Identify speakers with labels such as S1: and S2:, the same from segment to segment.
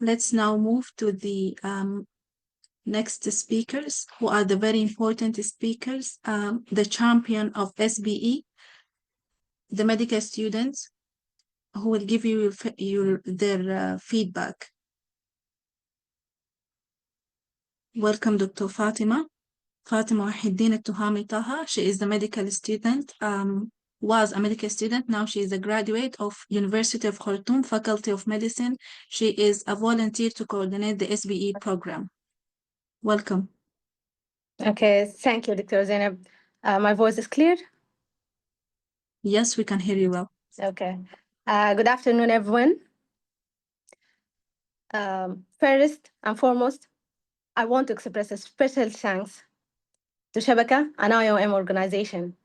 S1: Let's now move to the next speakers, who are the very important speakers, the champion of SBE, the medical students, who will give you their feedback. Welcome, Dr. Fatima. Fatima Wahiddin Altohami Taha. She is the medical student, was a medical student. Now she is a graduate of University of Khartoum, Faculty of Medicine. She is a volunteer to coordinate the SBE program. Welcome.
S2: Okay, thank you, Dr. Zainab. My voice is clear?
S1: Yes, we can hear you well.
S2: Okay. Good afternoon, everyone. First and foremost, I want to express a special thanks to Shabaka, an IOM organization,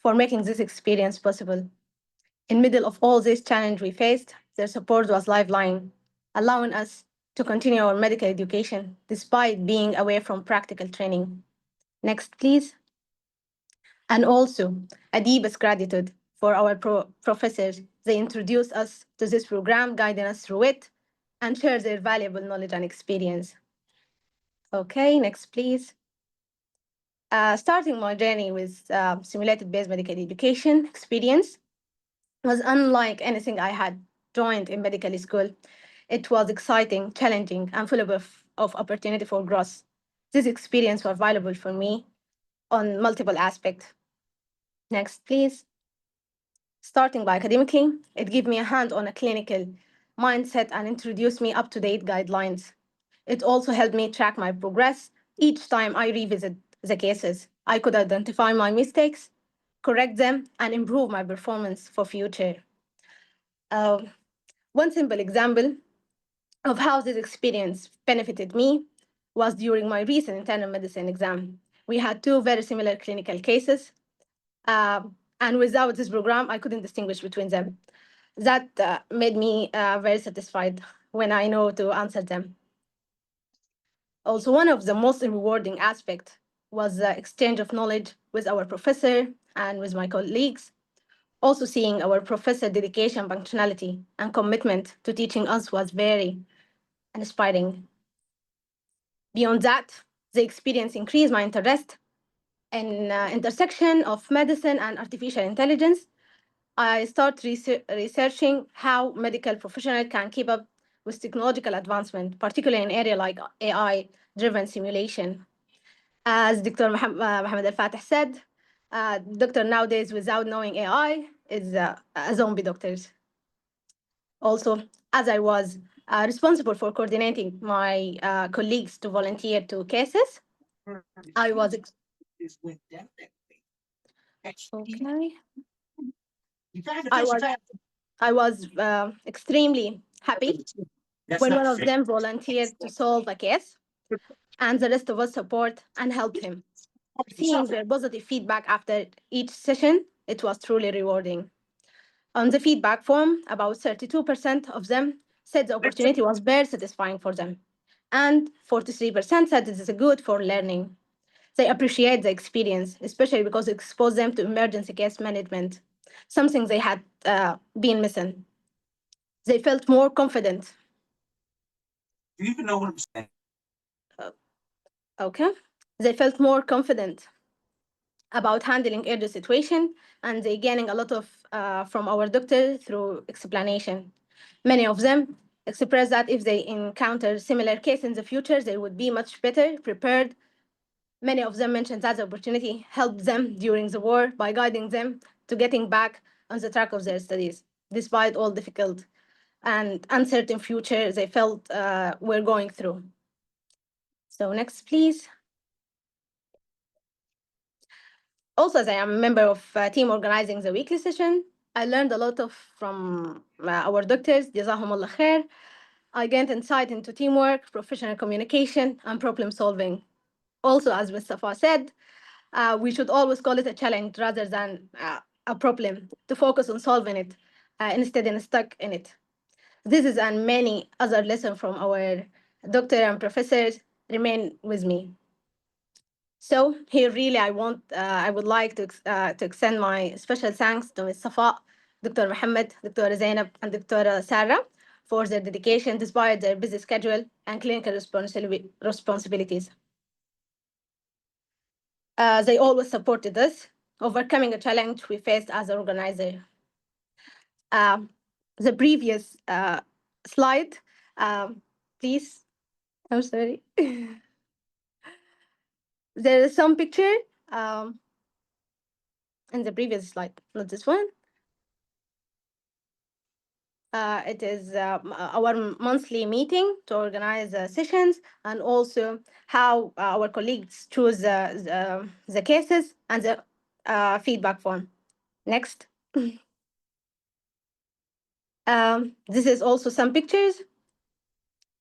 S2: for making this experience possible. In middle of all this challenge we faced, their support was lifeline, allowing us to continue our medical education despite being away from practical training. Next, please. And also, a deepest gratitude for our professors. They introduced us to this program, guiding us through it, and share their valuable knowledge and experience. Okay, next, please. Starting my journey with simulated-based medical education experience was unlike anything I had joined in medical school. It was exciting, challenging, and full of opportunity for growth. This experience was valuable for me on multiple aspects. Next, please. Starting by academically, it gave me a hand on a clinical mindset and introduced me up-to-date guidelines. It also helped me track my progress. Each time I revisit the cases, I could identify my mistakes, correct them, and improve my performance for future. One simple example of how this experience benefited me was during my recent internal medicine exam. We had two very similar clinical cases, and without this program, I couldn't distinguish between them. That made me very satisfied when I know to answer them. Also, one of the most rewarding aspects was the exchange of knowledge with our professor and with my colleagues. Also, seeing our professor dedication, punctuality, and commitment to teaching us was very inspiring. Beyond that, the experience increased my interest in intersection of medicine and artificial intelligence. I start researching how medical professionals can keep up with technological advancement, particularly in area like AI-driven simulation. As Dr. Mohammed Al-Fatih said, doctor nowadays without knowing AI is a zombie doctor. Also, as I was responsible for coordinating my colleagues to volunteer to cases, I was okay. I was extremely happy when one of them volunteered to solve a case, and the rest of us support and helped him. Seeing their positive feedback after each session, it was truly rewarding. On the feedback form, about 32% of them said the opportunity was very satisfying for them, and 43% said it is good for learning. They appreciate the experience, especially because it exposed them to emergency case management, something they had been missing. They felt more confident. Do you even know what I'm saying? Okay. They felt more confident about handling urgent situation, and they gaining a lot of from our doctor through explanation. Many of them expressed that if they encounter similar case in the future, they would be much better prepared. Many of them mentioned that the opportunity helped them during the war by guiding them to getting back on the track of their studies, despite all difficult and uncertain future they felt were going through. So next, please. Also, as I am a member of a team organizing the weekly session, I learned a lot from our doctors, Jazahumullah khair. I gained insight into teamwork, professional communication, and problem solving. Also, as Mustafa said, we should always call it a challenge rather than a problem, to focus on solving it instead of stuck in it. This is and many other lessons from our doctor and professors remain with me. So here, really, I would like to extend my special thanks to Ms. Safa, Dr. Mohammed, Dr. Zainab, and Dr. Sarah for their dedication despite their busy schedule and clinical responsibilities. They always supported us, overcoming a challenge we faced as an organizer. The previous slide, please. I'm sorry. There is some picture in the previous slide, not this one. It is our monthly meeting to organize sessions, and also how our colleagues choose the cases and the feedback form. Next. This is also some pictures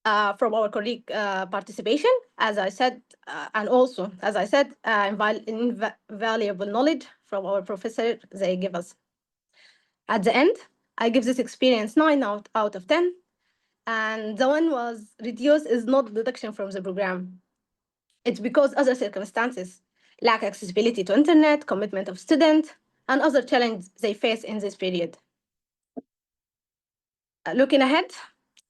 S2: from our colleague participation, as I said, and also, as I said, invaluable knowledge from our professor they give us. At the end, I give this experience 9 out of 10, and the one was reduced is not deduction from the program. It's because other circumstances, lack accessibility to internet, commitment of student, and other challenges they face in this period. Looking ahead,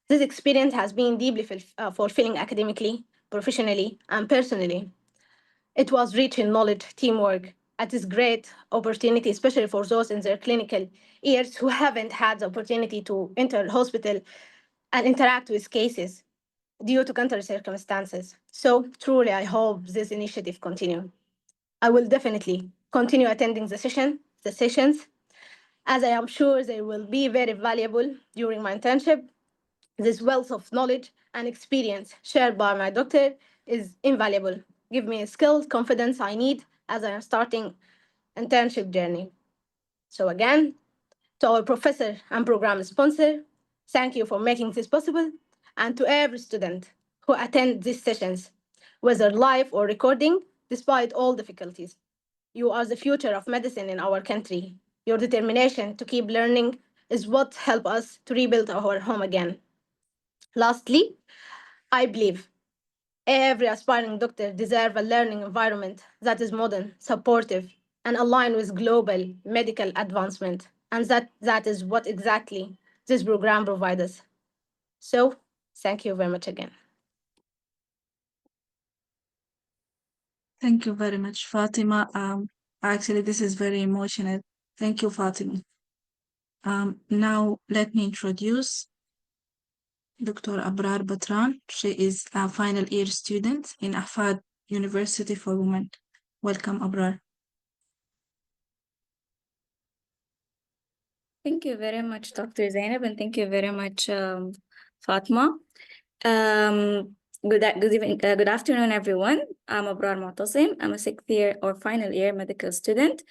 S2: this experience has been deeply fulfilling academically, professionally, and personally. It was rich in knowledge, teamwork. It is great opportunity, especially for those in their clinical years who haven't had the opportunity to enter hospital and interact with cases due to counter circumstances. So truly, I hope this initiative continue. I will definitely continue attending the sessions, as I am sure they will be very valuable during my internship. This wealth of knowledge and experience shared by my doctor is invaluable. Give me skills, confidence I need as I am starting internship journey. So again, to our professor and program sponsor, thank you for making this possible, and to every student who attend these sessions, whether live or recording, despite all difficulties. You are the future of medicine in our country. Your determination to keep learning is what helps us to rebuild our home again. Lastly, I believe every aspiring doctor deserves a learning environment that is modern, supportive, and aligned with global medical advancement. And that is what exactly this program provides us. So, thank you very much again.
S1: Thank you very much, Fatima. Actually, this is very emotional. Thank you, Fatima. Now let me introduce Dr. Abrar Batran. She is a final year student in Ahfad University for Women. Welcome, Abrar.
S3: Thank you very much, Dr. Zainab, and thank you very much, Fatima. Good afternoon, everyone. I'm Abrar Mu'tasim. I'm a 6th year or final year medical student.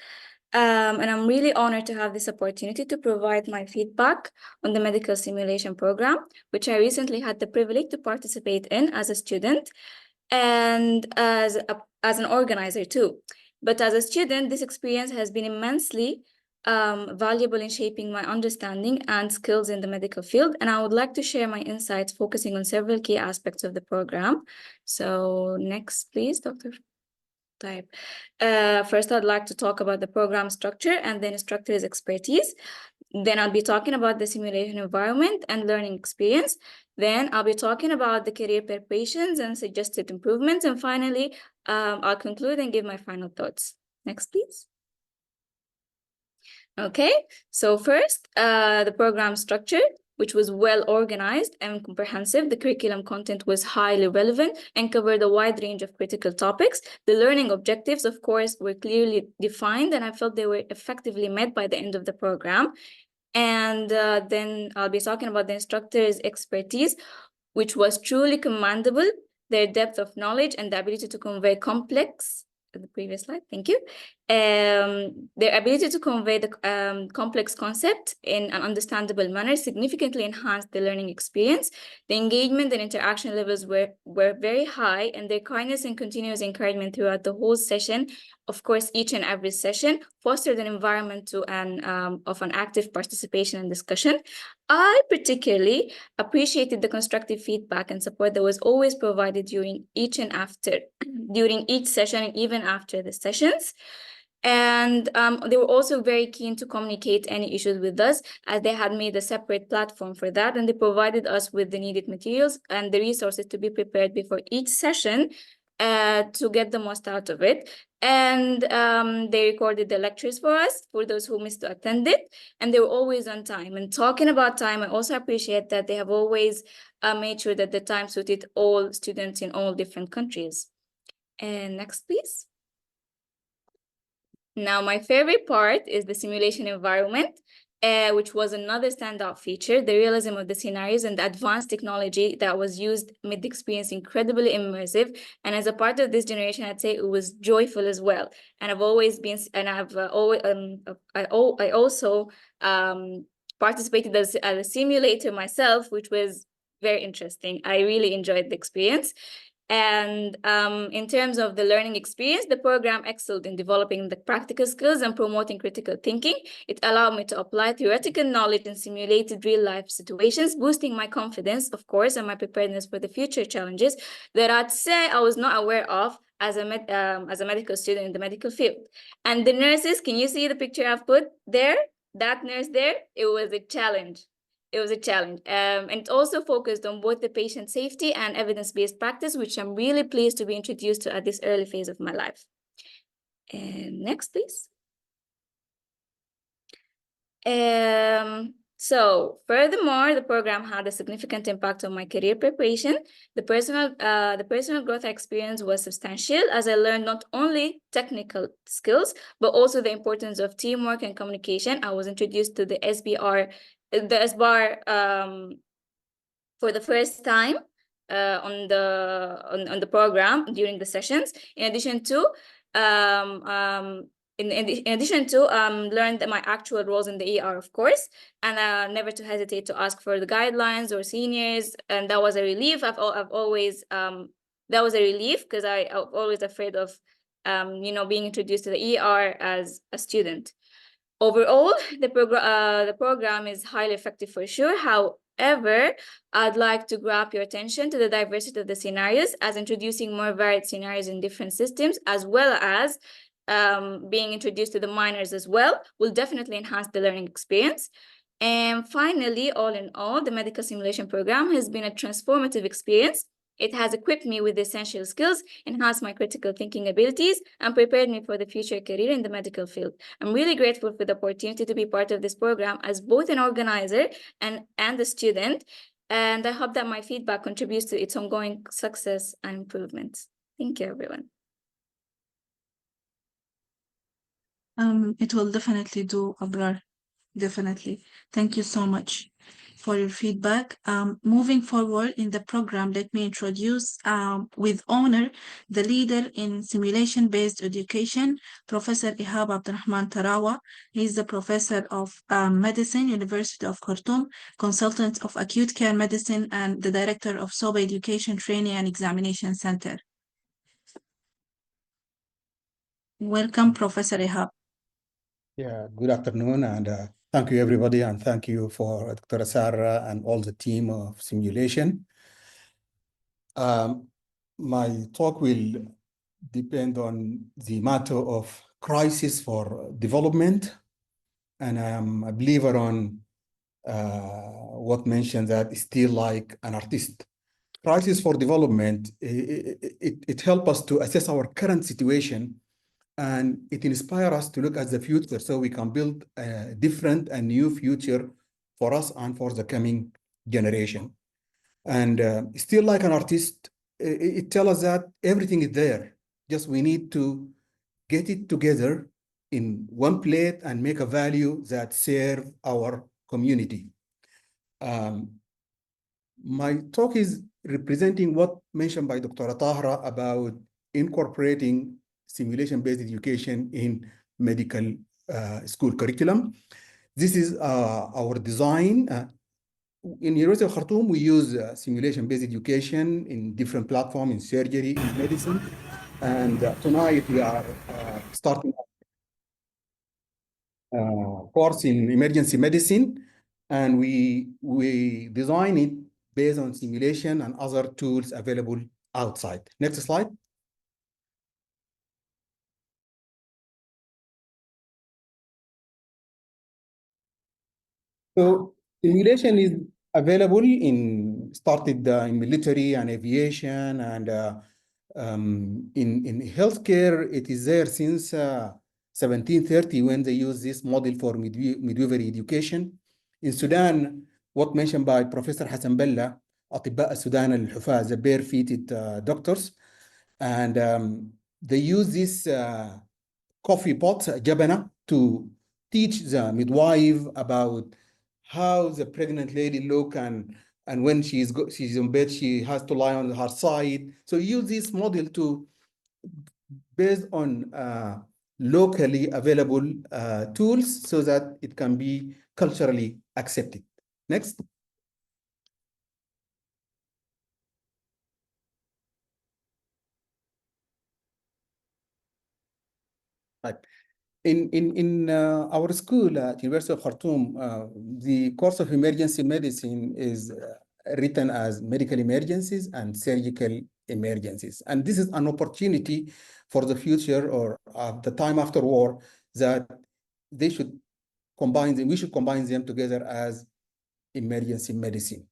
S3: And I'm really honored to have this opportunity to provide my feedback on the medical simulation program, which I recently had the privilege to participate in as a student and as an organizer too. But as a student, this experience has been immensely valuable in shaping my understanding and skills in the medical field. And I would like to share my insights focusing on several key aspects of the program. So next, please, Dr. Type. First, I'd like to talk about the program structure and then instructor's expertise. Then I'll be talking about the simulation environment and learning experience. Then I'll be talking about the career preparations and suggested improvements. And finally, I'll conclude and give my final thoughts. Next, please. Okay, so first, the program structure, which was well organized and comprehensive. The curriculum content was highly relevant and covered a wide range of critical topics. The learning objectives, of course, were clearly defined, and I felt they were effectively met by the end of the program. And then I'll be talking about the instructor's expertise, which was truly commendable. Their depth of knowledge and the ability to convey complex, the previous slide, thank you. Their ability to convey the complex concept in an understandable manner significantly enhanced the learning experience. The engagement and interaction levels were very high, and their kindness and continuous encouragement throughout the whole session, of course, each and every session, fostered an environment of an active participation and discussion. I particularly appreciated the constructive feedback and support that was always provided during each session and even after the sessions. And they were also very keen to communicate any issues with us, as they had made a separate platform for that, and they provided us with the needed materials and the resources to be prepared before each session to get the most out of it. And they recorded the lectures for us, for those who missed to attend it, and they were always on time. And talking about time, I also appreciate that they have always made sure that the time suited all students in all different countries. And next, please. Now, my favorite part is the simulation environment, which was another standout feature. The realism of the scenarios and the advanced technology that was used made the experience incredibly immersive. And as a part of this generation, I'd say it was joyful as well. And I've always been, and I've always, I also participated as a simulator myself, which was very interesting. I really enjoyed the experience. And in terms of the learning experience, the program excelled in developing the practical skills and promoting critical thinking. It allowed me to apply theoretical knowledge in simulated real-life situations, boosting my confidence, of course, and my preparedness for the future challenges that I'd say I was not aware of as a medical student in the medical field. And the nurses, can you see the picture I've put there? That nurse there, it was a challenge. It was a challenge. And it also focused on both the patient safety and evidence-based practice, which I'm really pleased to be introduced to at this early phase of my life. And next, please. So furthermore, the program had a significant impact on my career preparation. The personal growth I experienced was substantial, as I learned not only technical skills, but also the importance of teamwork and communication. I was introduced to the SBR for the first time on the program during the sessions. In addition to learned my actual roles in the ER, of course, and never to hesitate to ask for the guidelines or seniors, and that was a relief. That was a relief, because I'm always afraid of being introduced to the ER as a student. Overall, the program is highly effective for sure. However, I'd like to grab your attention to the diversity of the scenarios, as introducing more varied scenarios in different systems, as well as being introduced to the minors as well, will definitely enhance the learning experience. And finally, all in all, the medical simulation program has been a transformative experience. It has equipped me with essential skills, enhanced my critical thinking abilities, and prepared me for the future career in the medical field. I'm really grateful for the opportunity to be part of this program as both an organizer and a student, and I hope that my feedback contributes to its ongoing success and improvements. Thank you, everyone.
S1: It will definitely do, Abrar. Definitely. Thank you so much for your feedback. Moving forward in the program, let me introduce with honor the leader in simulation-based education, Professor Ihab Abdurrahman Tarawa. He is the professor of medicine, University of Khartoum, consultant of acute care medicine, and the director of SOBA Education Training and Examination Center. Welcome, Professor Ihab.
S4: Yeah, good afternoon, and thank you, everybody, and thank you for Dr. Sarah and all the team of simulation. My talk will depend on the matter of crisis for development, and I am a believer on what mentioned that still like an artist. Crisis for development, it helps us to assess our current situation, and it inspires us to look at the future so we can build a different and new future for us and for the coming generation. And still like an artist, it tells us that everything is there. Just we need to get it together in one plate and make a value that serve our community. My talk is representing what mentioned by Dr. Tahra about incorporating simulation-based education in medical school curriculum. This is our design. In University of Khartoum, we use simulation-based education in different platforms, in surgery, in medicine. And tonight we are starting a course in emergency medicine. And we design it based on simulation and other tools available outside. Next slide. So simulation is available started in military and aviation, and in healthcare, it is there since 1730 when they use this model for midwifery education. In Sudan, what mentioned by Professor Hassan Bella, أطباء السودان الحفاة, the bare-feeted doctors, and they use this coffee pot, jabana, to teach the midwife about how the pregnant lady look, and when she's in bed, she has to lie on her side. So use this model to based on locally available tools so that it can be culturally accepted. Next. Right. In our school at University of Khartoum, the course of emergency medicine is written as medical emergencies and surgical emergencies. And this is an opportunity for the future or the time after war that they should combine them, we should combine them together as emergency medicine.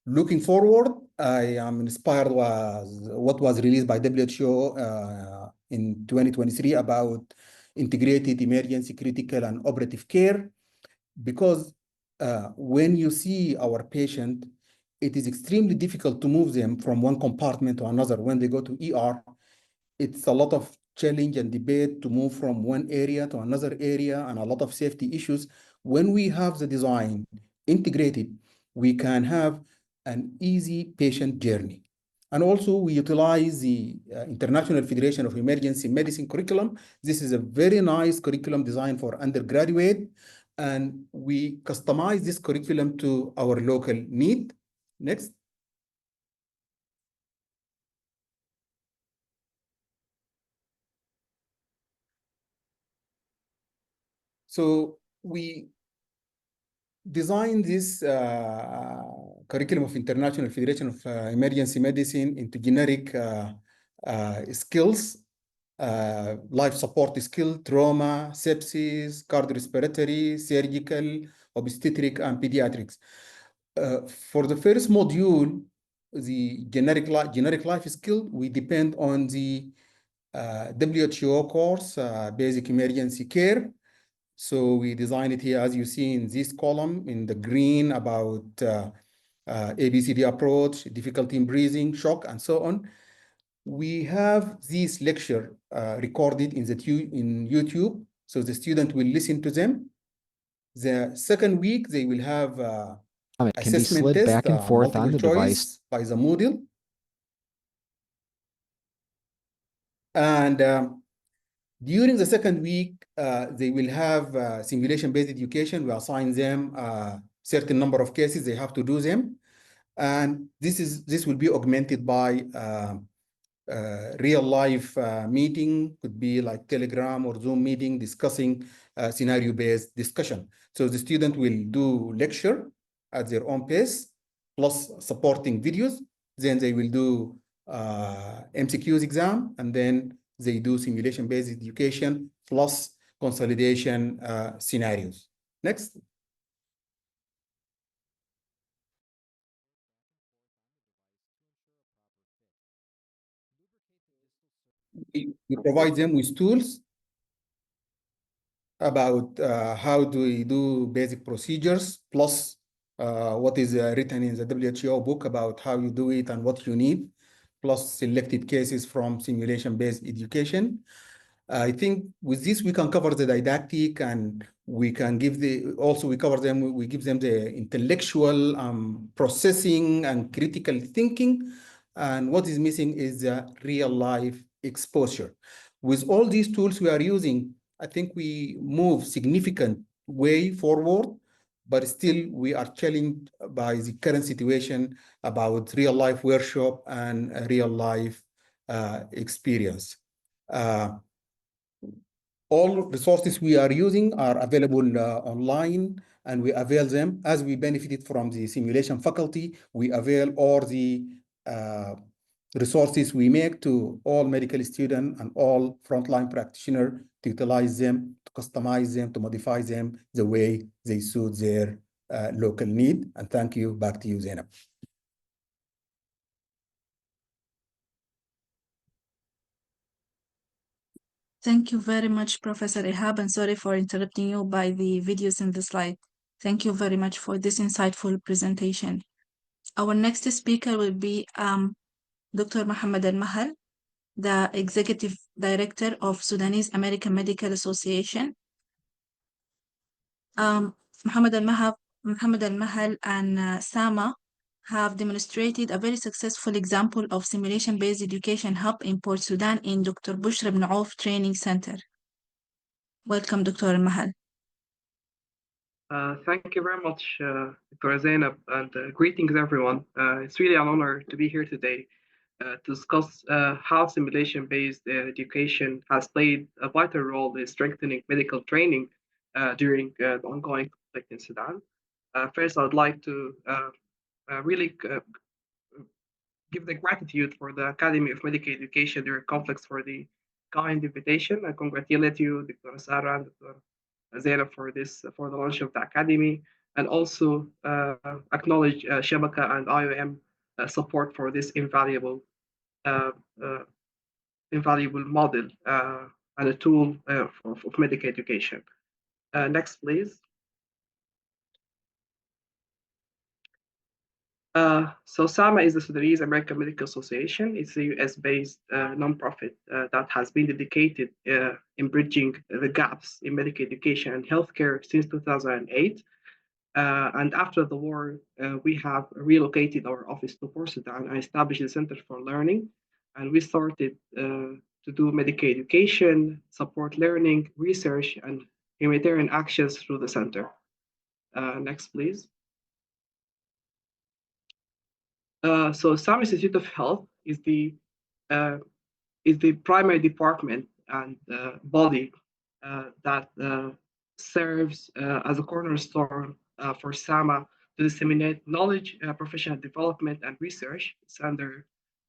S4: Looking forward, I am inspired was what was released by WHO in 2023 about integrated emergency, critical, and operative care, because when you see our patient, it is extremely difficult to move them from one compartment to another. When they go to ER, it's a lot of challenge and debate to move from one area to another area, and a lot of safety issues. When we have the design integrated, we can have an easy patient journey. And also we utilize the International Federation of Emergency Medicine curriculum. This is a very nice curriculum designed for undergraduate, and we customize this curriculum to our local need. Next. So we designed this curriculum of International Federation of Emergency Medicine into generic skills, life support skill, trauma, sepsis, cardiorespiratory, surgical, obstetric, and pediatrics. For the first module, the generic life skill, we depend on the WHO course, basic emergency care. So we designed it here, as you see in this column, in the green, about ABCD approach, difficulty in breathing, shock, and so on. We have this lecture recorded in YouTube, so the student will listen to them. The second week, they will have
S5: It can be
S4: assessment
S5: slid
S4: test,
S5: back and forth on
S4: multiple
S5: the
S4: choice
S5: device.
S4: by the model. And during the second week, they will have simulation-based education. We assign them a certain number of cases. They have to do them. And this will be augmented by real-life meeting, could be like Telegram or Zoom meeting, discussing scenario-based discussion. So the student will do lecture at their own pace, plus supporting videos. Then they will do MCQs exam, and then they do simulation-based education plus consolidation scenarios. Next. We provide them with tools about how do we do basic procedures, plus what is written in the WHO book about how you do it and what you need, plus selected cases from simulation-based education. I think with this, we can cover the didactic, and we can give we cover them, we give them the intellectual processing and critical thinking. And what is missing is the real life exposure. With all these tools we are using, I think we move significant way forward, but still we are challenged by the current situation about real life workshop and real life experience. All resources we are using are available online, and we avail them as we benefited from the simulation faculty. We avail all the resources we make to all medical students and all frontline practitioners to utilize them, to customize them, to modify them the way they suit their local need. And thank you. Back to you, Zainab.
S1: Thank you very much, Professor Ihab, and sorry for interrupting you by the videos in the slide. Thank you very much for this insightful presentation. Our next speaker will be Dr. Mohammed Al-Mahal, the Executive Director of Sudanese American Medical Association. Mohammed Al-Mahal and Sama have demonstrated a very successful example of simulation-based education hub in Port Sudan in Dr. Bushra ibn Auf Training Center. Welcome, Dr. Al-Mahal.
S5: Thank you very much, Dr. Zainab, and greetings, everyone. It's really an honor to be here today to discuss how simulation-based education has played a vital role in strengthening medical training during the ongoing conflict in Sudan. First, I would like to really give the gratitude for the Academy of Medical Education during conflicts for the kind invitation. I congratulate you, Dr. Sarah and Dr. Zainab, for the launch of the Academy, and also acknowledge Shabaka and IOM support for this invaluable model and a tool of medical education. Next, please. So SAMA is the Sudanese American Medical Association. It's a US-based nonprofit that has been dedicated in bridging the gaps in medical education and healthcare since 2008. And after the war, we have relocated our office to Portsudan and established a Center for Learning. And we started to do medical education, support learning, research, and humanitarian actions through the center. Next, please. So SAM Institute of Health is the primary department and body that serves as a cornerstone for SAMA to disseminate knowledge, professional development, and research. It's under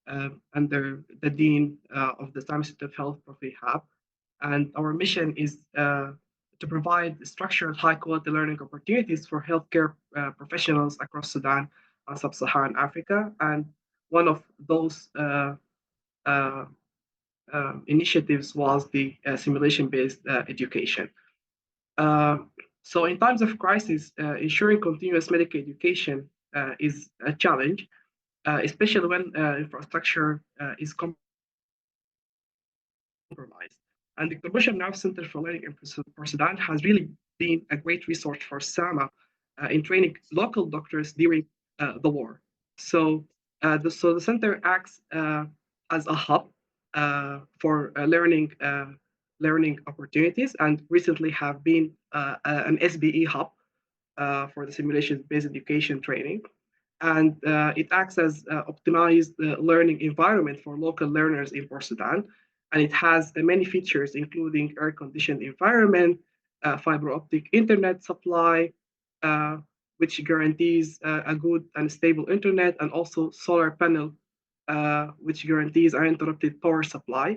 S5: the Dean of the SAM Institute of Health, Prof. Ihab. And our mission is to provide structured, high-quality learning opportunities for healthcare professionals across Sudan and Sub-Saharan Africa. And one of those initiatives was the simulation-based education. So in times of crisis, ensuring continuous medical education is a challenge, especially when infrastructure is compromised. And the Bushra Now Center for Learning in Sudan has really been a great resource for SAMA in training local doctors during the war. So the center acts as a hub for learning opportunities, and recently have been an SBE hub for the simulation-based education training. And it acts as optimized learning environment for local learners in Port Sudan. And it has many features, including air-conditioned environment, fiber optic internet supply, which guarantees a good and stable internet, and also solar panel, which guarantees uninterrupted power supply.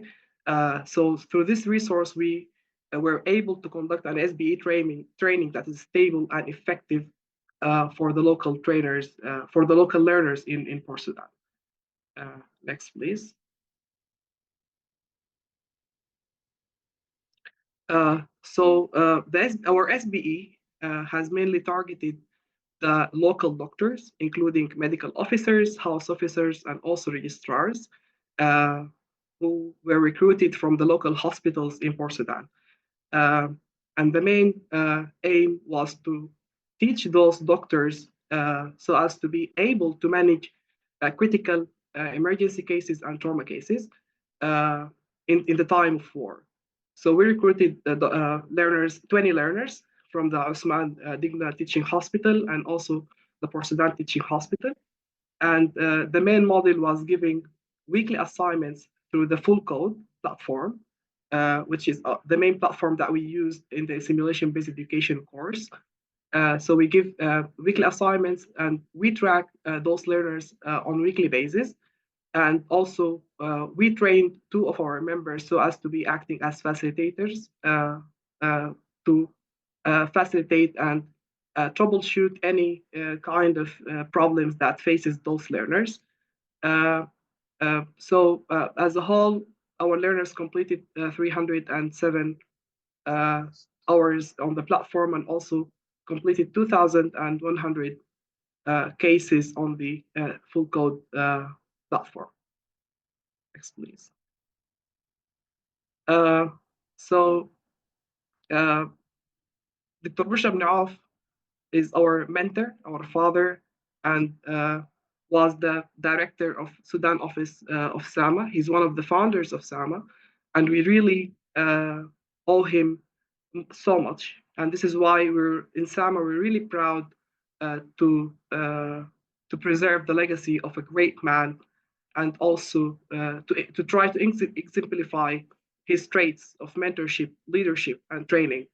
S5: So through this resource, we were able to conduct an SBE training that is stable and effective for the local trainers, for the local learners in Port Sudan. Next, please. Our SBE has mainly targeted the local doctors, including medical officers, house officers, and also registrars, who were recruited from the local hospitals in Port Sudan. And the main aim was to teach those doctors so as to be able to manage critical emergency cases and trauma cases in the time of war. So we recruited learners, 20 learners from the Osman Digna Teaching Hospital and also the Port Sudan Teaching Hospital. And the main model was giving weekly assignments through the full code platform, which is the main platform that we used in the simulation-based education course. So we give weekly assignments, and we track those learners on a weekly basis. And also, we trained 2 of our members so as to be acting as facilitators to facilitate and troubleshoot any kind of problems that faces those learners. So as a whole, our learners completed 307 hours on the platform and also completed 2,100 cases on the full code platform. Next, please. So Dr. Bushra is our mentor, our father, and was the director of Sudan office of SAMA. He's one of the founders of SAMA, and we really owe him so much. And this is why we're in SAMA, we're really proud to preserve the legacy of a great man, and also to try to exemplify his traits of mentorship, leadership, and training.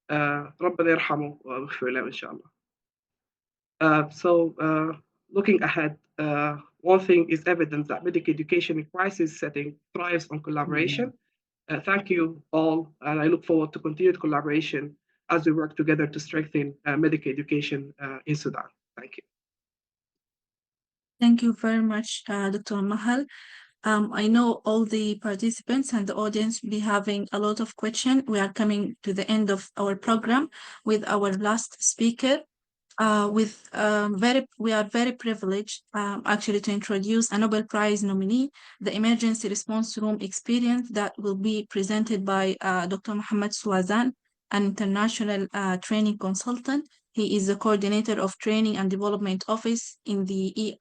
S5: ربنا يرحمه ويغفر له إن شاء الله. So looking ahead, one thing is evident that medical education in crisis setting thrives on collaboration. Thank you all, and I look forward to continued collaboration as we work together to strengthen medical education in Sudan. Thank you.
S1: Thank you very much, Dr. Mahal. I know all the participants and the audience will be having a lot of questions. We are coming to the end of our program with our last speaker. We are very privileged actually to introduce a Nobel Prize nominee, the emergency response room experience that will be presented by Dr. Mohammed Suazan, an international training consultant. He is the coordinator of training and development office in the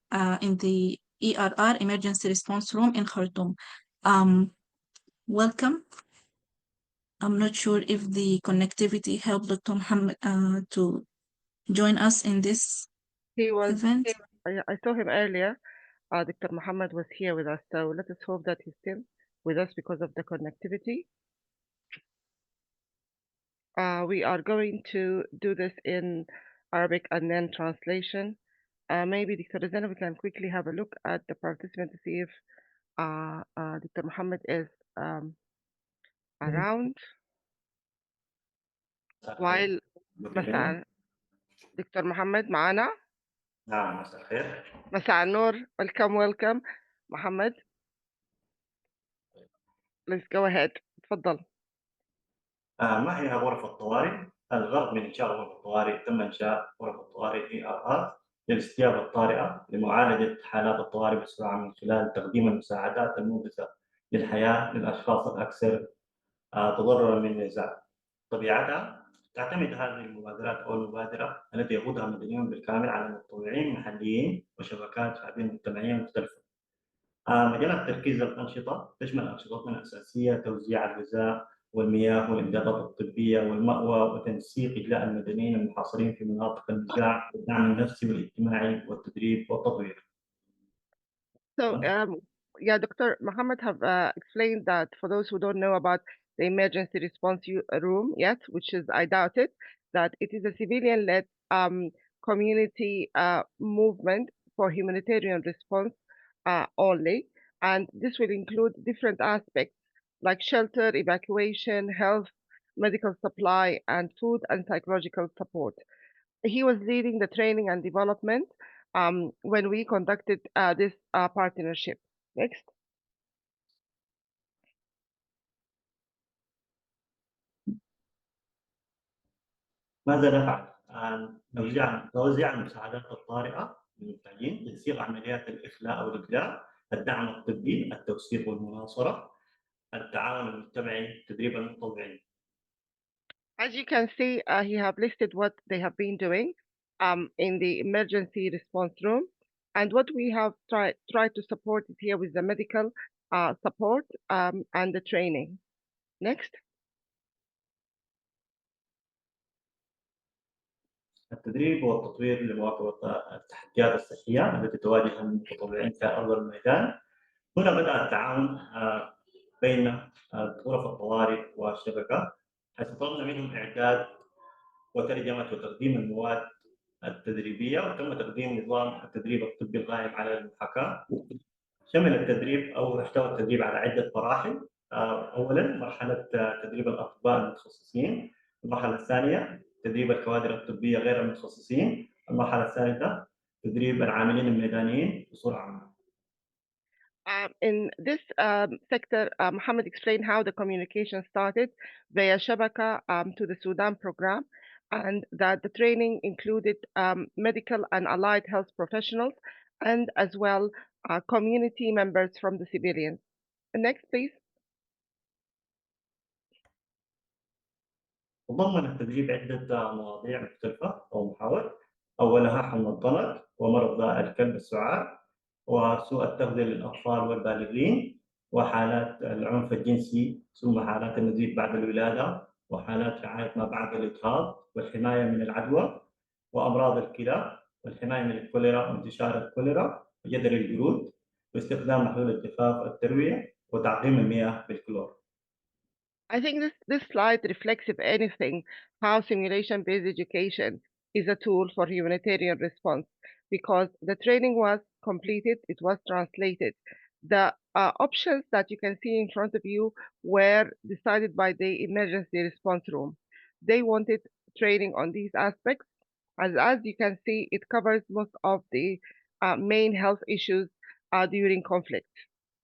S1: ERR emergency response room in Khartoum. Welcome. I'm not sure if the connectivity helped Dr. Mohammed to join us in this event.
S6: I saw him earlier. Dr. Mohammed was here with us, so let us hope that he's still with us because of the connectivity. We are going to do this in Arabic and then translation. Maybe Dr. Zainab, we can quickly have a look at the participant to see if Dr. Mohammed is around. While مساء دكتور محمد معنا.
S7: نعم مساء الخير.
S6: مساء النور. welcome محمد. Let's go ahead. تفضل.
S7: ما هي غرف الطوارئ؟ الغرض من إنشاء غرف الطوارئ تم إنشاء غرف الطوارئ ERR للاستجابة الطارئة لمعالجة حالات الطوارئ بسرعة من خلال تقديم المساعدات المنقذة للحياة للأشخاص الأكثر تضررا من النزاع. طبيعتها تعتمد هذه المبادرات أو المبادرة التي يقودها المدنيون بالكامل على متطوعين محليين وشبكات فئوية مجتمعية مختلفة. مجالات تركيز الأنشطة تشمل أنشطتنا الأساسية توزيع الغذاء والمياه والإمدادات الطبية والمأوى وتنسيق إجلاء المدنيين المحاصرين في مناطق النزاع والدعم النفسي والاجتماعي والتدريب والتطوير.
S6: So, Dr. Mohammed have explained that for those who don't know about the emergency response room yet, which is, I doubt it, that it is a civilian-led community movement for humanitarian response only. And this will include different aspects like shelter, evacuation, health, medical supply, and food and psychological support. He was leading the training and development when we conducted this partnership. Next.
S7: ماذا نفعل؟ نوزع المساعدات الطارئة للمحتاجين، تنسيق عمليات الإخلاء والإجلاء، الدعم الطبي، التوثيق والمناصرة، التعاون المجتمعي، تدريب المتطوعين.
S6: As you can see, he have listed what they have been doing in the emergency response room, and what we have tried to support it here with the medical support and the training. Next.
S7: التدريب والتطوير لمواكبة التحديات الصحية التي تواجه المتطوعين في أرض الميدان. هنا بدأ التعاون بين غرف الطوارئ والشبكة، حيث طلبنا منهم إعداد وترجمة وتقديم المواد التدريبية، وتم تقديم نظام التدريب الطبي القائم على المحاكاة. شمل التدريب أو احتوى التدريب على عدة مراحل. أولاً مرحلة تدريب الأطباء المتخصصين، المرحلة الثانية تدريب الكوادر الطبية غير المتخصصين. المرحلة الثالثة تدريب العاملين الميدانيين بصورة عامة.
S6: In this sector, Mohammed explained how the communication started via Shabaka to the Sudan program, and that the training included medical and allied health professionals, and as well community members from the civilians. Next, please.
S7: تضمن التدريب عدة مواضيع مختلفة أو محاور. أولها حمل الضنك ومرض الكلب السعار وسوء التغذية للأطفال والبالغين وحالات العنف الجنسي ثم حالات النزيف بعد الولادة وحالات رعاية ما بعد الإجهاض والحماية من العدوى وأمراض الكلى والحماية من الكوليرا وانتشار الكوليرا وجدر الجلود واستخدام محلول الجفاف التروية وتعقيم المياه بالكلور.
S6: I think this slide reflects, if anything, how simulation-based education is a tool for humanitarian response, because the training was completed, it was translated. The options that you can see in front of you were decided by the emergency response room. They wanted training on these aspects. As you can see, it covers most of the main health issues during conflict.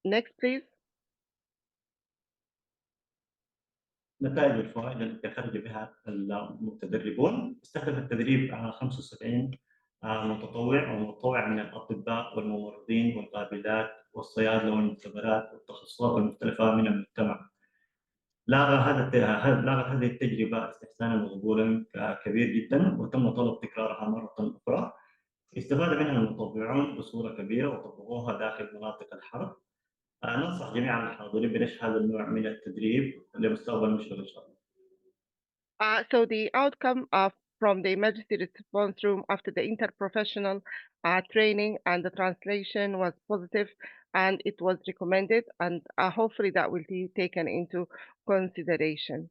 S6: Next, please.
S7: نتائج والفوائد التي خرج بها المتدربون. استهدف التدريب على 75 متطوع ومتطوع من الأطباء والممرضين والقابلات والصيادلة والمختبرات والتخصصات المختلفة من المجتمع. لاغت هذه التجربة استحسانا وقبولا كبير جدا وتم طلب تكرارها مرة أخرى. استفاد منها المتطوعون بصورة كبيرة وطبقوها داخل مناطق الحرب. ننصح جميع الحاضرين بنشر هذا النوع من التدريب لمستقبل مشرق إن شاء الله.
S6: So the outcome from the emergency response room after the interprofessional training and the translation was positive, and it was recommended, and hopefully that will be taken into consideration.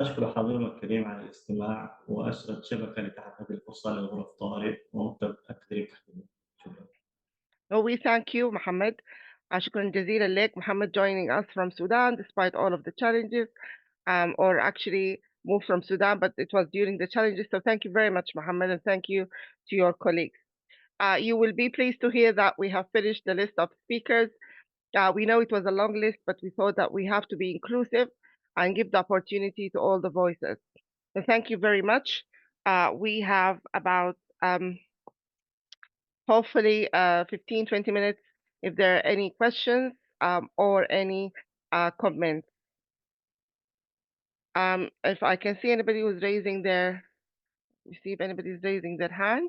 S7: أشكر حضورنا الكريم على الاستماع وأشرت شبكة لتحت هذه الفرصة لغرف الطوارئ ومكتب التدريب تحديدا. شكرا.
S6: So we thank you, Mohammed. شكرا جزيلا لك, Mohammed, joining us from Sudan despite all of the challenges, or actually moved from Sudan, but it was during the challenges. So thank you very much, Mohammed, and thank you to your colleagues. You will be pleased to hear that we have finished the list of speakers. We know it was a long list, but we thought that we have to be inclusive and give the opportunity to all the voices. So thank you very much. We have about hopefully 15, 20 minutes if there are any questions or any comments. If I can see anybody who's raising their, you see if anybody's raising their hand.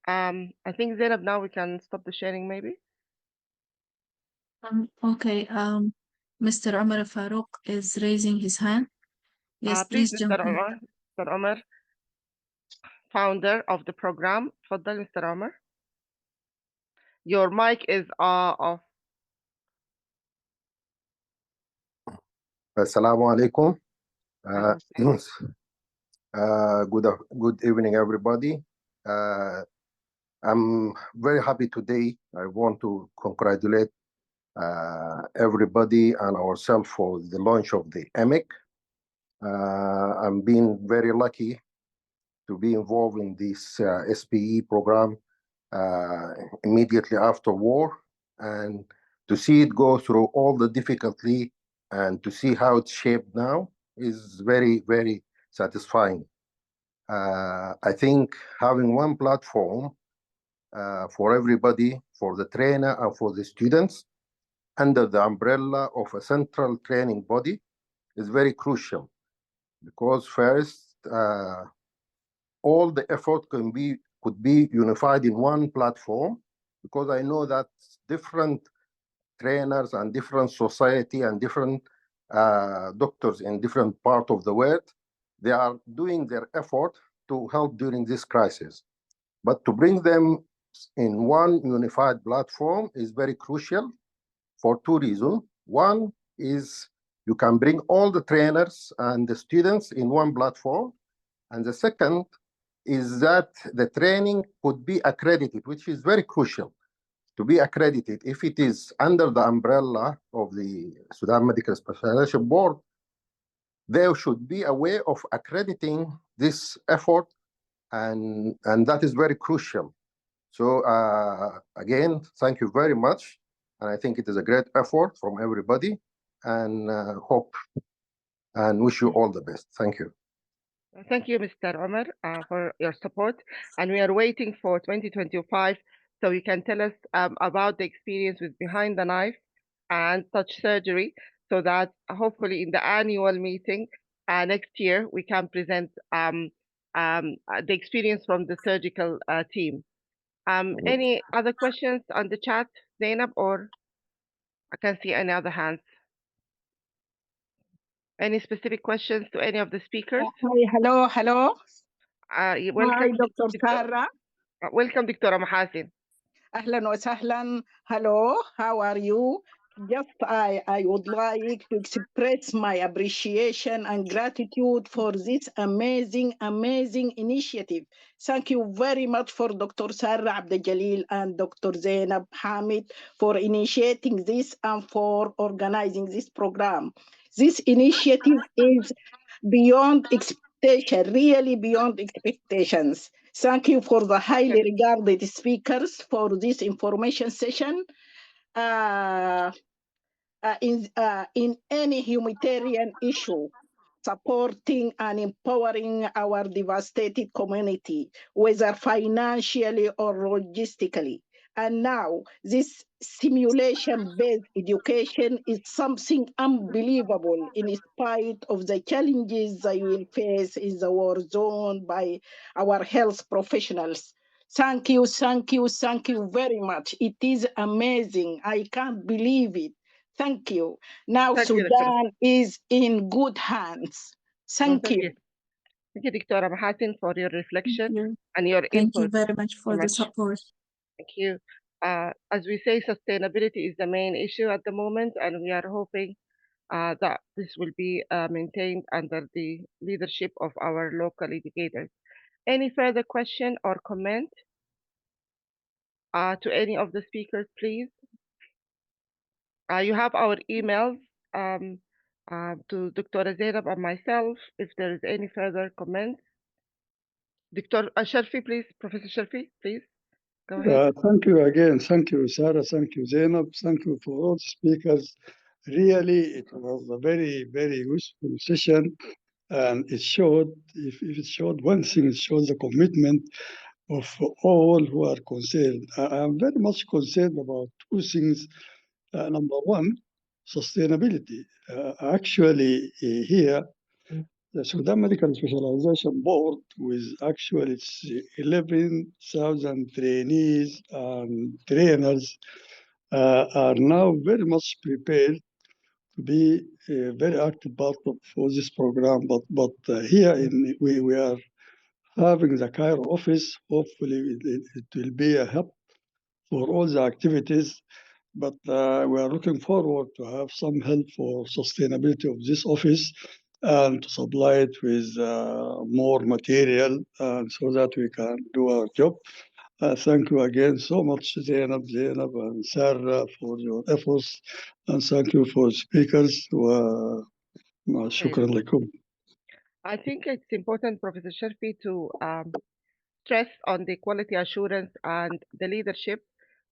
S6: I think Zainab, now we can stop the sharing maybe.
S1: Okay, Mr. Omar Farouk is raising his hand. Yes,
S6: Please,
S1: please jump in.
S6: Mr. Omar, founder of the program. تفضل, Mr. Omar. Your mic is off.
S8: Assalamu alaikum. Good evening, everybody. I'm very happy today. I want to congratulate everybody and ourselves for the launch of the AMEC. I'm being very lucky to be involved in this SPE program immediately after war, and to see it go through all the difficulty and to see how it's shaped now is very, very satisfying. I think having one platform for everybody, for the trainer and for the students, under the umbrella of a central training body is very crucial, because first, all the effort could be unified in one platform, because I know that different trainers and different society and different doctors in different parts of the world, they are doing their effort to help during this crisis. But to bring them in one unified platform is very crucial for two reasons. One is you can bring all the trainers and the students in one platform. And the second, is that the training could be accredited, which is very crucial to be accredited. If it is under the umbrella of the Sudan Medical Specialization Board, there should be a way of accrediting this effort, and that is very crucial. So again, thank you very much. And I think it is a great effort from everybody, and hope and wish you all the best. Thank you.
S6: Thank you, Mr. Omar, for your support. And we are waiting for 2025, so you can tell us about the experience with behind the knife and touch surgery, so that hopefully in the annual meeting next year, we can present the experience from the surgical team. Any other questions on the chat, Zainab, or I can't see any other hands? Any specific questions to any of the speakers?
S9: Hi, hello.
S6: Welcome,
S9: Hi, Dr. Sarah.
S6: Welcome, Dr. Mahasin.
S9: Ahlan wa sahlan. Hello, how are you? Just I would like to express my appreciation and gratitude for this amazing initiative. Thank you very much for Dr. Sarah Abdel Jalil and Dr. Zainab Hamid for initiating this and for organizing this program. This initiative is beyond expectation, really beyond expectations. Thank you for the highly regarded speakers for this information session. In any humanitarian issue, supporting and empowering our devastated community, whether financially or logistically. And now this simulation-based education is something unbelievable in spite of the challenges they will face in the war zone by our health professionals. Thank you very much. It is amazing. I can't believe it. Thank you. Now Sudan is in good hands. Thank you.
S6: Thank you, Dr. Mahasin, for your reflection and your
S1: Thank
S6: input.
S1: you very much for the support.
S6: Thank you. As we say, sustainability is the main issue at the moment, and we are hoping that this will be maintained under the leadership of our local educators. Any further question or comment to any of the speakers, please? You have our emails to Dr. Zainab and myself if there is any further comments. Dr. Sharfi, please. Professor Sharfi, please. Go ahead.
S10: Thank you again. Thank you, Sarah. Thank you, Zainab. Thank you for all the speakers. Really, it was a very useful session. And it showed, if it showed one thing, it shows the commitment of all who are concerned. I'm very much concerned about two things. Number one, sustainability. Actually, here, the Sudan Medical Specialization Board, with actually its 11,000 trainees and trainers, are now very much prepared to be a very active part of this program. But here we are having the Cairo office. Hopefully, it will be a help for all the activities. But we are looking forward to have some help for sustainability of this office and to supply it with more material so that we can do our job. Thank you again so much, Zainab and Sarah, for your efforts. And thank you for speakers. Shukran lakum.
S6: I think it's important, Professor Sharfi, to stress on the quality assurance and the leadership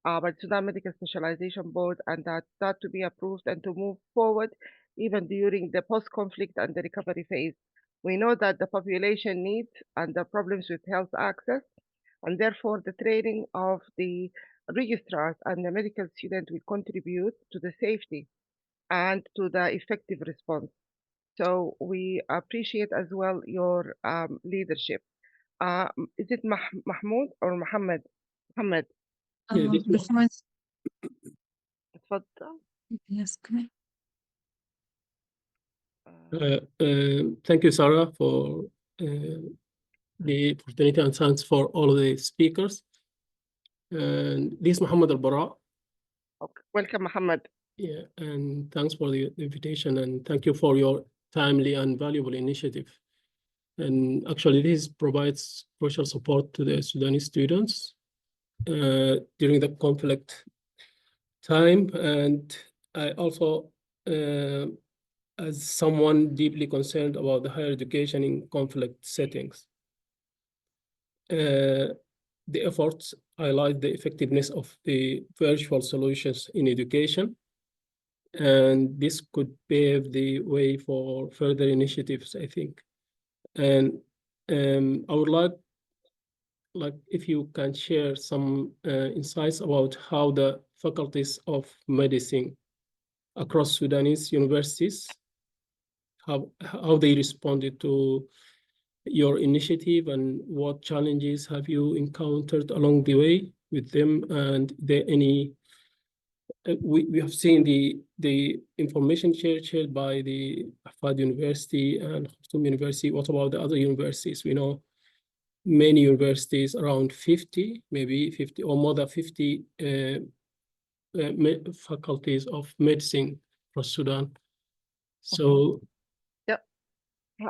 S6: by the Sudan Medical Specialization Board, and that to be approved and to move forward even during the post-conflict and the recovery phase. We know that the population needs and the problems with health access, and therefore the training of the registrars and the medical students will contribute to the safety and to the effective response. So we appreciate as well your leadership. Is it Mahmoud or Mohammed? Mohammed.
S1: Yes, correct.
S11: Thank you, Sarah, for the opportunity, and thanks for all the speakers. And this is Mohammed Abrar.
S6: Okay. Welcome, Mohammed.
S11: Yeah, and thanks for the invitation, and thank you for your timely and valuable initiative. And actually, this provides crucial support to the Sudanese students during the conflict time. And I also, as someone deeply concerned about the higher education in conflict settings, the efforts highlight the effectiveness of the virtual solutions in education. And this could pave the way for further initiatives, I think. And I would like if you can share some insights about how the faculties of medicine across Sudanese universities, how they responded to your initiative, and what challenges have you encountered along the way with them, and there any we have seen the information shared by the Ahfad University and Khartoum University. What about the other universities? We know many universities, around 50, maybe 50 or more than 50 faculties of medicine for Sudan. So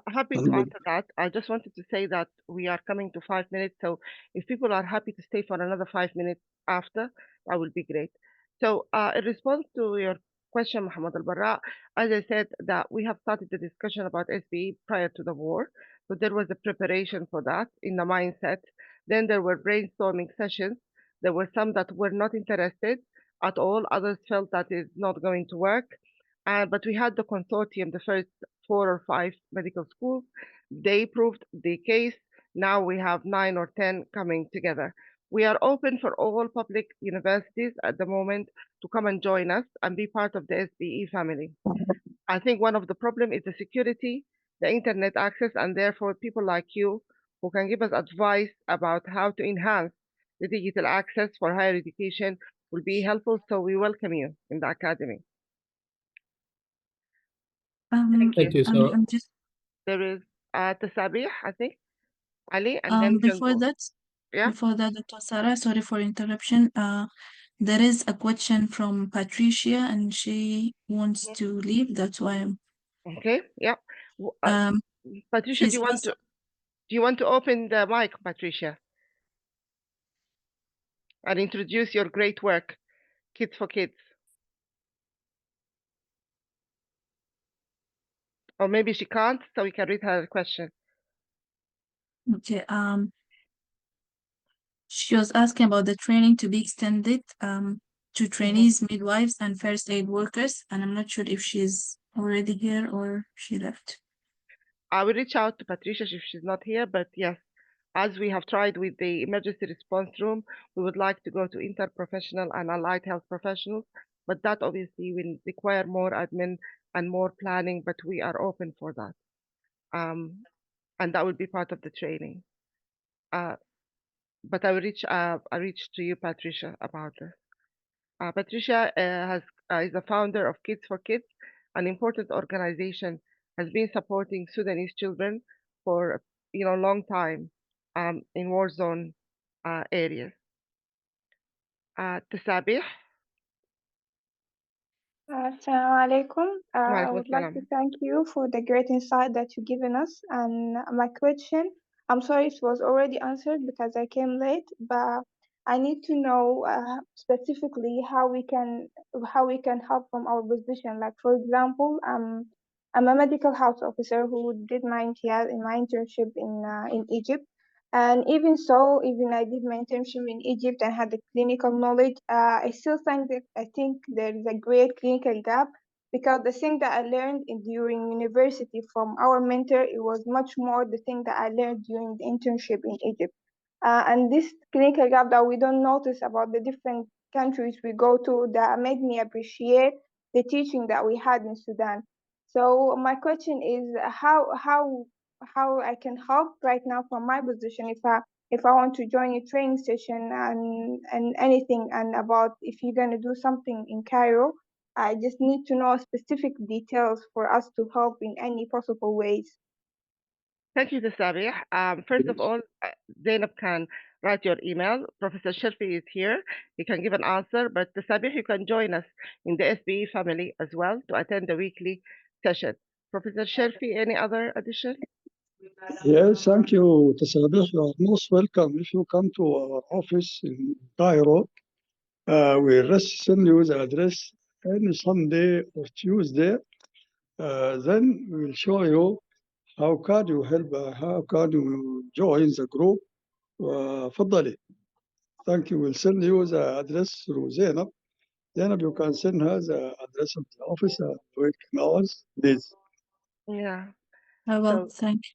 S6: happy to answer that. I just wanted to say that we are coming to 5 minutes. So if people are happy to stay for another 5 minutes after, that will be great. So in response to your question, Mohammed Al-Barra, as I said, that we have started the discussion about SBE prior to the war. So there was a preparation for that in the mindset. Then there were brainstorming sessions. There were some that were not interested at all. Others felt that it's not going to work. But we had the consortium, the first 4 or 5 medical schools. They proved the case. Now we have 9 or 10 coming together. We are open for all public universities at the moment to come and join us and be part of the SBE family. I think one of the problems is the security, the internet access, and therefore people like you who can give us advice about how to enhance the digital access for higher education will be helpful. So we welcome you in the academy. Thank you.
S11: thank you, Sarah.
S6: There is Tasabih, I think, Ali, and then
S1: before that, Dr. Sarah, sorry for interruption. There is a question from Patricia, and she wants to leave. That's why I'm.
S6: Okay. Yeah. Patricia, do you want to open the mic, Patricia, and introduce your great work, Kids for Kids? Or maybe she can't, so we can read her question.
S1: Okay. She was asking about the training to be extended to trainees, midwives, and first aid workers, and I'm not sure if she's already here or she left.
S6: I will reach out to Patricia if she's not here, but yes, as we have tried with the emergency response room, we would like to go to interprofessional and allied health professionals, but that obviously will require more admin and more planning, but we are open for that. And that will be part of the training. But I will reach to you, Patricia, about this. Patricia is the founder of Kids for Kids, an important organization, has been supporting Sudanese children for a long time in war zone areas. Tasabih.
S12: Assalamu alaikum. I would like to thank you for the great insight that you've given us. And my question, I'm sorry it was already answered because I came late, but I need to know specifically how we can help from our position. Like for example, I'm a medical house officer who did my imtiaz in my internship in Egypt. And even I did my internship in Egypt and had the clinical knowledge. I still think there is a great clinical gap because the thing that I learned during university from our mentor, it was much more the thing that I learned during the internship in Egypt. And this clinical gap that we don't notice about the different countries we go to, that made me appreciate the teaching that we had in Sudan. So my question is how I can help right now from my position if I want to join a training session and anything, and about if you're gonna do something in Cairo, I just need to know specific details for us to help in any possible ways.
S6: Thank you, Tasabih. First of all, Zainab can write your email. Professor Shelfi is here. He can give an answer, but Tasabih, you can join us in the SBE family as well to attend the weekly session. Professor Shelfi, any other addition?
S10: Yes, thank you, Tasabih. You are most welcome if you come to our office in Cairo. We'll just send you the address any Sunday or Tuesday. Then we'll show you how can you help, how can you join the group. فضلي. Thank you. We'll send you the address through Zainab. Zainab, you can send her the address of the office and working hours, please.
S6: Yeah.
S1: Well,
S6: So,
S1: thank you.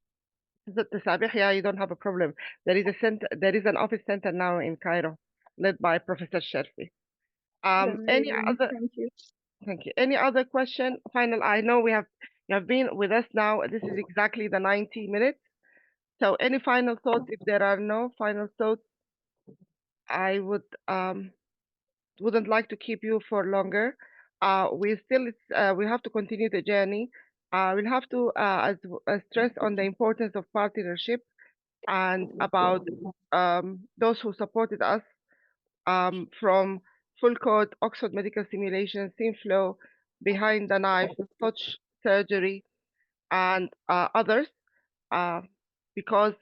S6: yeah, you don't have a problem. There is a center. There is an office center now in Cairo, led by Professor Sherfi. Any other?
S12: Thank you.
S6: Thank you. Any other question? Final. I know you have been with us now. This is exactly the 90 minutes. So, any final thoughts? If there are no final thoughts, I wouldn't like to keep you for longer. We have to continue the journey. We'll have to stress on the importance of partnership and about those who supported us from Full Code, Oxford Medical Simulation, SimFlow, Behind the Knife, Touch Surgery, and others, because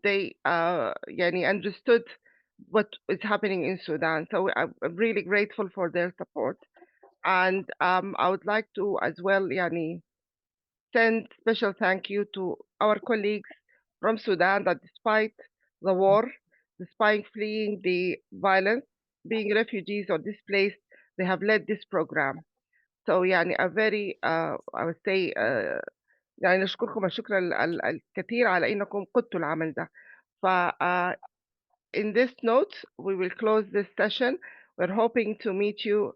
S6: they understood what is happening in Sudan. So I'm really grateful for their support. And I would like to as well send special thank you to our colleagues from Sudan that despite the war, despite fleeing the violence, being refugees or displaced, they have led this program. So a very I would say نشكركم الشكر الكثير على إنكم قدتوا العمل ده. ف in this note, we will close this session. We're hoping to meet you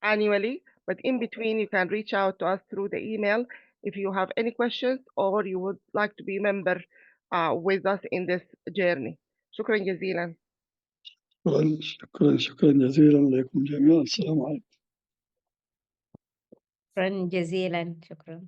S6: annually, but in between, you can reach out to us through the email if you have any questions or you would like to be a member with us in this journey. شكرا جزيلا.
S10: شكرا جزيلا لكم جميعا. السلام عليكم.
S13: شكرا جزيلا. شكرا.